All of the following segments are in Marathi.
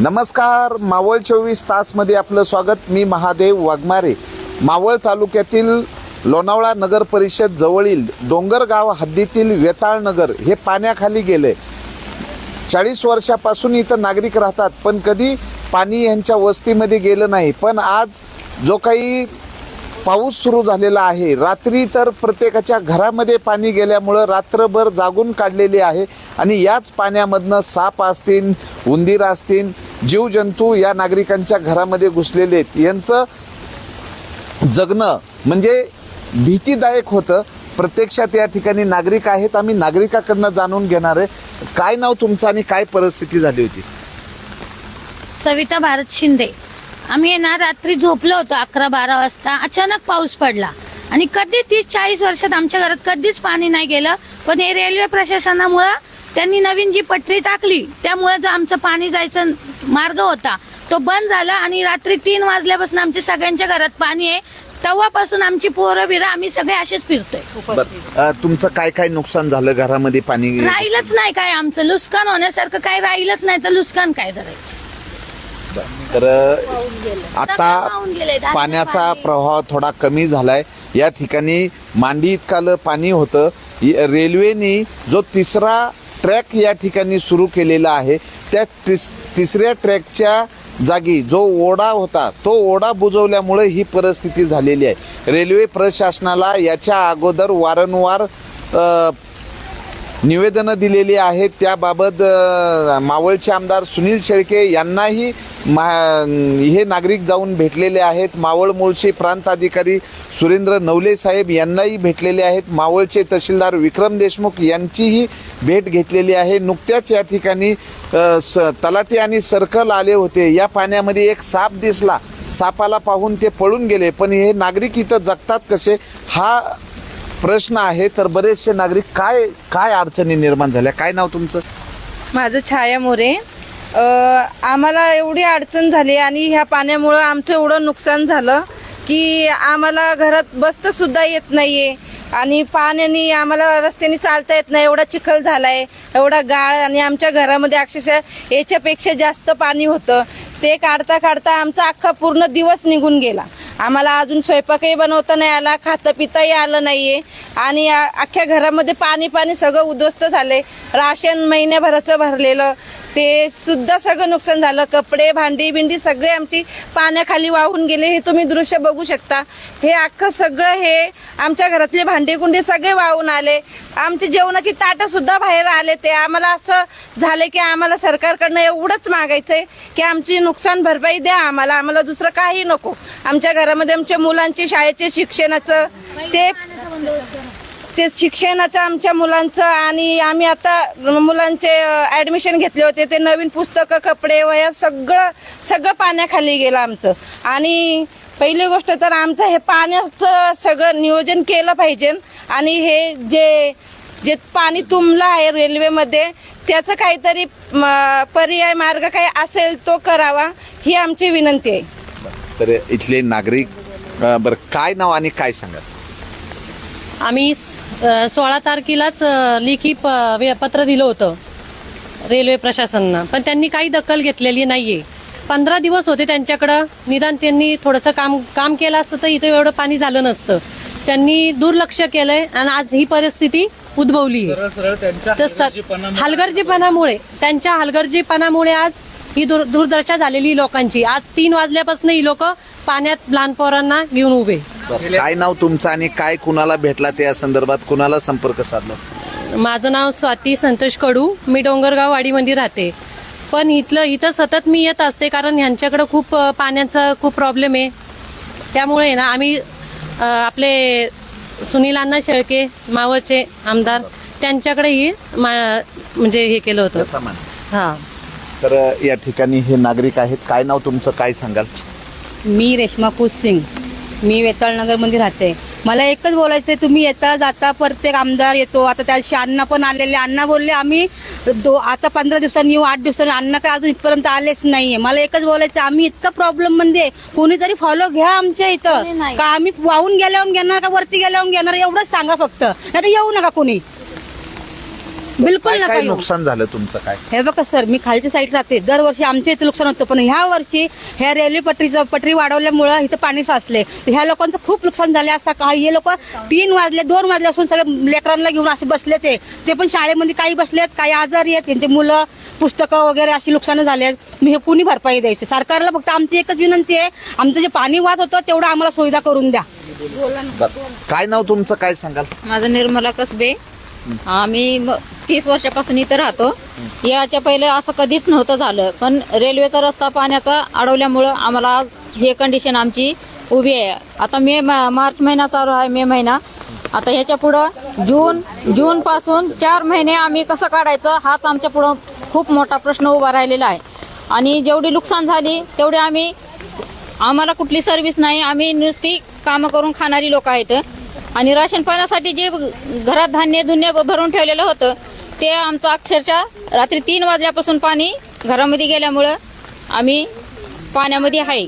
नमस्कार, मावळ 24 तासमध्ये आपलं स्वागत। मी महादेव वाघमारे। मावळ तालुक्यातील लोणावळा नगर परिषद जवळील डोंगरगाव हद्दीतील वेताळ नगर हे पाण्याखाली गेले। 40 वर्षापासून इथं नागरिक राहतात, पण कधी पाणी यांच्या वस्तीमध्ये गेलं नाही। पण आज जो काही पाऊस सुरू झालेला आहे, रात्री तर प्रत्येकाच्या घरामध्ये पाणी गेल्यामुळे रात्रभर जागून काढलेली आहे आणि याच पाण्यामधनं साप असतील, उंदीर असतील, जीवजंतू या नागरिकांच्या घरामध्ये घुसलेले आहेत। यांचं जगणं म्हणजे भीतीदायक होतं। प्रत्यक्षात या ठिकाणी नागरिक आहेत, आम्ही नागरिकाकडनं जाणून घेणार आहे। काय नाव तुमचं आणि काय परिस्थिती झाली होती? सविता भारत शिंदे। आम्ही ना रात्री झोपलो होतो 11-12 वाजता, अचानक पाऊस पडला आणि कधी 30-40 वर्षात आमच्या घरात कधीच पाणी नाही गेलं। पण हे रेल्वे प्रशासनामुळे त्यांनी नवीन जी पटरी टाकली, त्यामुळे जो आमचं पाणी जायचा मार्ग होता तो बंद झाला आणि रात्री 3 वाजल्यापासून आमच्या सगळ्यांच्या घरात पाणी आहे। तेव्हापासून आमची पोरं बिरं आम्ही सगळे असेच फिरतोय। तुमचं काय काय नुकसान झालं? घरामध्ये पाणी राहिलंच नाही काय, आमचं नुकसान होण्यासारखं काय राहिलंच नाही, तर नुकसान काय करायचं? तर आता पाण्याचा प्रवाह थोडा कमी झालाय। या ठिकाणी मांडी इतकालं पाणी होतं। रेल्वेने जो तिसरा ट्रॅक या ठिकाणी सुरू केलेला आहे, त्या तिसऱ्या ट्रॅकच्या जागी जो ओढा होता तो ओढा बुजवल्यामुळे ही परिस्थिती झालेली आहे। रेल्वे प्रशासनाला याच्या अगोदर वारंवार निवेदनं दिलेली आहेत। त्याबाबत मावळचे आमदार सुनील शेळके यांनाही हे नागरिक जाऊन भेटलेले आहेत। मावळ मूळचे प्रांत अधिकारी सुरेंद्र नवले साहेब यांनाही भेटलेले आहेत। मावळचे तहसीलदार विक्रम देशमुख यांचीही भेट घेतलेली आहे। नुकत्याच या ठिकाणी तलाठी आणि सर्कल आले होते। या पाण्यामध्ये एक साप दिसला, सापाला पाहून ते पळून गेले, पण हे नागरिक इथं जगतात कसे हा प्रश्न आहे। तर बरेचसे नागरिक काय काय अडचणी निर्माण झाल्या? काय नाव तुमचं? माझं छाया मोरे। आम्हाला एवढी अडचण झाली आणि ह्या पाण्यामुळं आमचं एवढं नुकसान झालं की आम्हाला घरात बसता सुद्धा येत नाहीये आणि पाण्याने आम्हाला रस्त्याने चालता येत नाही। एवढा चिखल झालाय, एवढा गाळ आणि आमच्या घरामध्ये अक्षरशः याच्यापेक्षा जास्त पाणी होतं। ते काढता काढता आमचा अख्खा पूर्ण दिवस निघून गेला। आम्हाला अजून स्वयंपाकही बनवता नाही आला, खातं पिताही आलं नाहीये आणि अख्ख्या घरामध्ये पाणी पाणी सगळं उद्ध्वस्त झाले। राशन महिन्याभराचं भरलेलं ते सुद्धा सगळं नुकसान झालं। कपडे, भांडी बिंडी सगळे आमची पाण्याखाली वाहून गेले। हे तुम्ही दृश्य बघू शकता। हे अख्खं सगळं हे आमच्या घरातले भांडे कुंडे सगळे वाहून आले। आमची जेवणाची ताटं सुद्धा बाहेर आले। ते आम्हाला असं झाले की आम्हाला सरकारकडनं एवढंच मागायचंय की आमची नुकसान भरपाई द्या आम्हाला, आम्हाला दुसरं काही नको। आमच्या घरामध्ये आमच्या मुलांची शाळेचे शिक्षणाचं ते शिक्षणाचं आमच्या मुलांचं आणि आम्ही आता मुलांचे ऍडमिशन घेतले होते, ते नवीन पुस्तकं, कपडे, वह्या सगळं पाण्याखाली गेलं आमचं। आणि पहिली गोष्ट तर आमचं हे पाण्याचं सगळं नियोजन केलं पाहिजे आणि हे जे पाणी तुंबलं आहे रेल्वेमध्ये त्याचं काहीतरी पर्याय मार्ग काही असेल तो करावा, ही आमची विनंती आहे। तर इथले नागरिक बरं काय नाव आणि काय सांगा? आम्ही 16 तारखेलाच लेखी पत्र दिलं होतं रेल्वे प्रशासनानं, पण त्यांनी काही दखल घेतलेली नाहीये। 15 दिवस होते त्यांच्याकडं, निदान त्यांनी थोडंसं काम केलं असतं तर इथे एवढं पाणी झालं नसतं। त्यांनी दुर्लक्ष केलंय आणि आज ही परिस्थिती उद्भवली। त्यांच्या हलगर्जीपणामुळे आज ही दुर्दशा झालेली लोकांची। आज 3 वाजल्यापासून ही लोक पाण्यात लहान पोरांना घेऊन उभे। काय नाव तुमचं आणि काय कुणाला भेटला त्या संदर्भात कुणाला संपर्क साधला? माझं नाव स्वाती संतोष कडू। मी डोंगरगाव वाडीमध्ये राहते, पण इथं सतत मी येत असते कारण ह्यांच्याकडे खूप पाण्याचा खूप प्रॉब्लेम आहे। त्यामुळे ना आम्ही आपले सुनील अण्णा शेळके मावळचे आमदार त्यांच्याकडेही म्हणजे हे केलं होतं। हा, तर या ठिकाणी हे नागरिक आहेत। काय नाव तुमचं, काय सांगाल? मी रेश्मा कुस सिंग, मी वेताळ नगरमध्ये राहते। मला एकच बोलायचंय, तुम्ही येता जाता प्रत्येक आमदार येतो, आता त्या दिवशी अण्णा पण आलेले। अण्णा बोलले आम्ही आता 15 दिवसांनी येऊ, 8 दिवसांनी। अण्णा काय अजून इथपर्यंत आलेच नाहीये। मला एकच बोलायचं, आम्ही इतका प्रॉब्लेम मध्ये कोणीतरी फॉलो घ्या आमच्या इथं, का आम्ही वाहून गेल्यावर घेणार का वरती गेल्यावर घेणार एवढंच सांगा फक्त, नाही तर येऊ नका कोणी। बिलकुल काय नका काय येऊ. नुकसान झालं तुमचं काय? हे बघा सर, मी खालच्या साईड राहते. दरवर्षी आमच्या इथे नुकसान होतं, पण ह्या वर्षी ह्या रेल्वे पटरी वाढवल्यामुळं इथं पाणी साचले. ह्या लोकांचं खूप नुकसान झाले. असं काही हे लोक 2 वाजले असून सगळे लेकरांना घेऊन असे बसले. ते पण शाळेमध्ये काही बसलेत, काही आजारी आहेत, त्यांचे मुलं पुस्तकं वगैरे अशी नुकसान झाले. मी हे कुणी भरपाई द्यायचे? सरकारला फक्त आमची एकच विनंती आहे, आमचं जे पाणी वाद होतं तेवढं आम्हाला सुविधा करून द्या. काय नाव तुमचं, काय सांगाल? माझं निर्मला कसबे. आम्ही 30 वर्षापासून इथं राहतो. याच्या पहिले असं कधीच नव्हतं झालं, पण रेल्वेचा रस्ता पाण्याचा अडवल्यामुळं आम्हाला हे कंडिशन आमची उभी आहे. आता मार्च महिना चालू आहे, मे महिना. आता ह्याच्या पुढं जून पासून 4 महिने आम्ही कसं काढायचं हाच आमच्या पुढं खूप मोठा प्रश्न उभा राहिलेला आहे. आणि जेवढी नुकसान झाली तेवढे आम्हाला कुठली सर्व्हिस नाही. आम्ही नुसती कामं करून खाणारी लोक आहेत. आणि राशन पाण्यासाठी जे घरात धान्य भरून ठेवलेलं होतं ते आमचं अक्षरशः रात्री 3 वाजल्यापासून पाणी घरामध्ये गेल्यामुळं आम्ही पाण्यामध्ये आहे.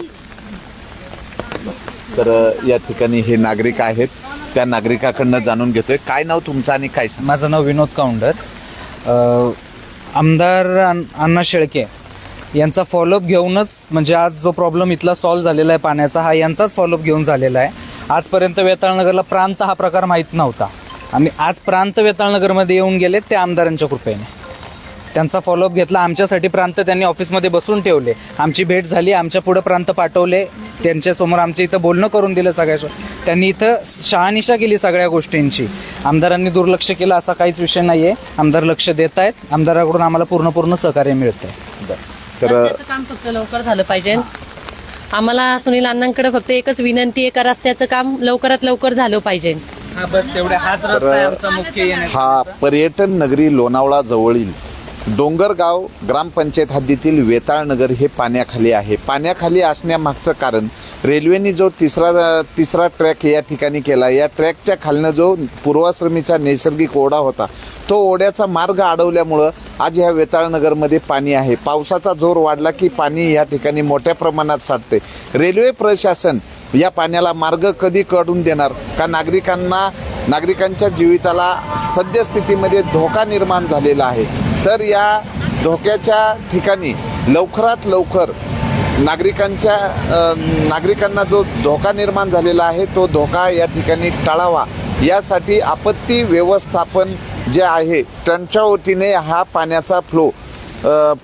तर या ठिकाणी हे नागरिक आहेत, त्या नागरिकाकडनं जाणून घेतोय. काय नाव तुमचं आणि काय सांगा? माझं नाव विनोद काउंडर. आमदार अण्णा शेळके यांचा फॉलोअप घेऊनच, म्हणजे आज जो प्रॉब्लेम इथला सॉल्व्ह झालेला आहे पाण्याचा, हा यांचाच फॉलोअप घेऊन झालेला आहे. आजपर्यंत वेताळनगरला प्रांत हा प्रकार माहीत नव्हता आणि आज प्रांत वेताळनगरमध्ये येऊन गेले ते आमदारांच्या कृपेने. त्यांचा फॉलोअप घेतला. आमच्यासाठी प्रांत त्यांनी ऑफिसमध्ये बसून ठेवले. आमची भेट झाली, आमच्या पुढे प्रांत पाठवले, त्यांच्यासमोर आमच्या इथं बोलणं करून दिलं सगळ्या. त्यांनी इथं शहानिशा केली सगळ्या गोष्टींची. आमदारांनी दुर्लक्ष केलं असा काहीच विषय नाहीये. आमदार लक्ष देत आहेत. आमदाराकडून आम्हाला पूर्ण सहकार्य मिळतंय. तर रस्त्याचं काम फक्त लवकर झालं पाहिजे. आम्हाला सुनील अण्णांकडे फक्त एकच विनंती आहे का रस्त्याचं काम लवकरात लवकर झालं पाहिजे. हा बस तेवढे, हाच रस्ता आहे आमचा मुख्य येण्याचा. हा पर्यटन नगरी लोणावळा जवळील डोंगरगाव ग्रामपंचायत हद्दीतील वेताळनगर हे पाण्याखाली आहे. पाण्याखाली असण्यामागचं कारण रेल्वेने जो तिसरा ट्रॅक या ठिकाणी केला. या ट्रॅकच्या खालनं जो पूर्वाश्रमीचा नैसर्गिक ओढा होता, तो ओढ्याचा मार्ग अडवल्यामुळं आज ह्या वेताळनगरमध्ये पाणी आहे. पावसाचा जोर वाढला की पाणी या ठिकाणी मोठ्या प्रमाणात साठते. रेल्वे प्रशासन या पाण्याला मार्ग कधी काढून देणार का? नागरिकांच्या जीविताला सद्यस्थितीमध्ये धोका निर्माण झालेला आहे. तर या धोक्याच्या ठिकाणी लवकरात लवकर नागरिकांना जो धोका निर्माण झालेला आहे तो धोका या ठिकाणी टाळावा, यासाठी आपत्ती व्यवस्थापन जे आहे त्यांच्या वतीने हा पाण्याचा फ्लो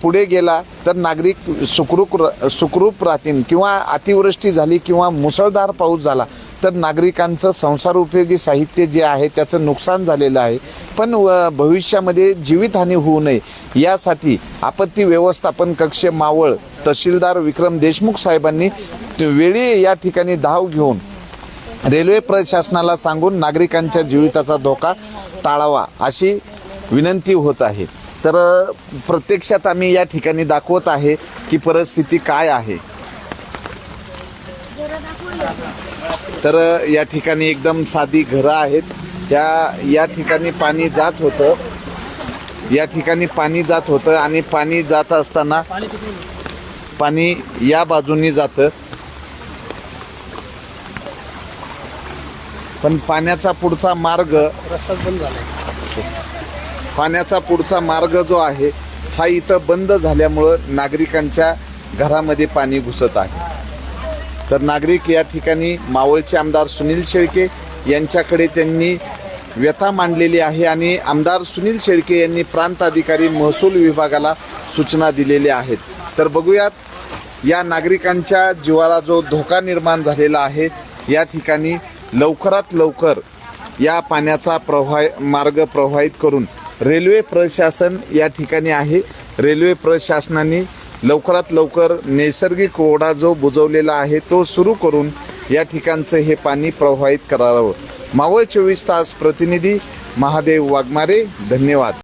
पुढे गेला तर नागरिक सुखरूप राहतील. किंवा अतिवृष्टी झाली किंवा मुसळधार पाऊस झाला तर नागरिकांचं संसार उपयोगी साहित्य जे आहे त्याचं नुकसान झालेलं आहे. पण भविष्यामध्ये जीवितहानी होऊ नये यासाठी आपत्ती व्यवस्थापन कक्ष मावळ तहसीलदार विक्रम देशमुख साहेबांनी वेळी या ठिकाणी धाव घेऊन रेल्वे प्रशासनाला सांगून नागरिकांच्या जीविताचा धोका टाळावा अशी विनंती होत आहे. तर प्रत्यक्षात आम्ही या ठिकाणी दाखवत आहे की परिस्थिती काय आहे. तर या ठिकाणी एकदम साधी घरं आहेत. या ठिकाणी पाणी जात होतं. या ठिकाणी पाणी जात होतं आणि पाणी जात असताना पाणी या बाजूनी जातं. पण पाण्याचा पुढचा मार्ग जो आहे हा इथं बंद झाल्यामुळं नागरिकांच्या घरामध्ये पाणी घुसत आहे. तर नागरिक या ठिकाणी मावळचे आमदार सुनील शेळके यांच्याकडे त्यांनी व्यथा मांडलेली आहे आणि आमदार सुनील शेळके यांनी प्रांत अधिकारी महसूल विभागाला सूचना दिलेल्या आहेत. तर बघूयात या नागरिकांच्या जीवाला जो धोका निर्माण झालेला आहे या ठिकाणी लवकरात लवकर या पाण्याचा मार्ग प्रवाहित करून रेल्वे प्रशासन या ठिकाणी आहे. रेल्वे प्रशासनाने लवकरात लवकर नैसर्गिक ओढा जो बुजवलेला आहे तो सुरू करून या ठिकाणचं हे पाणी प्रवाहित करावं. मावळ 24 तास प्रतिनिधी महादेव वाघमारे. धन्यवाद.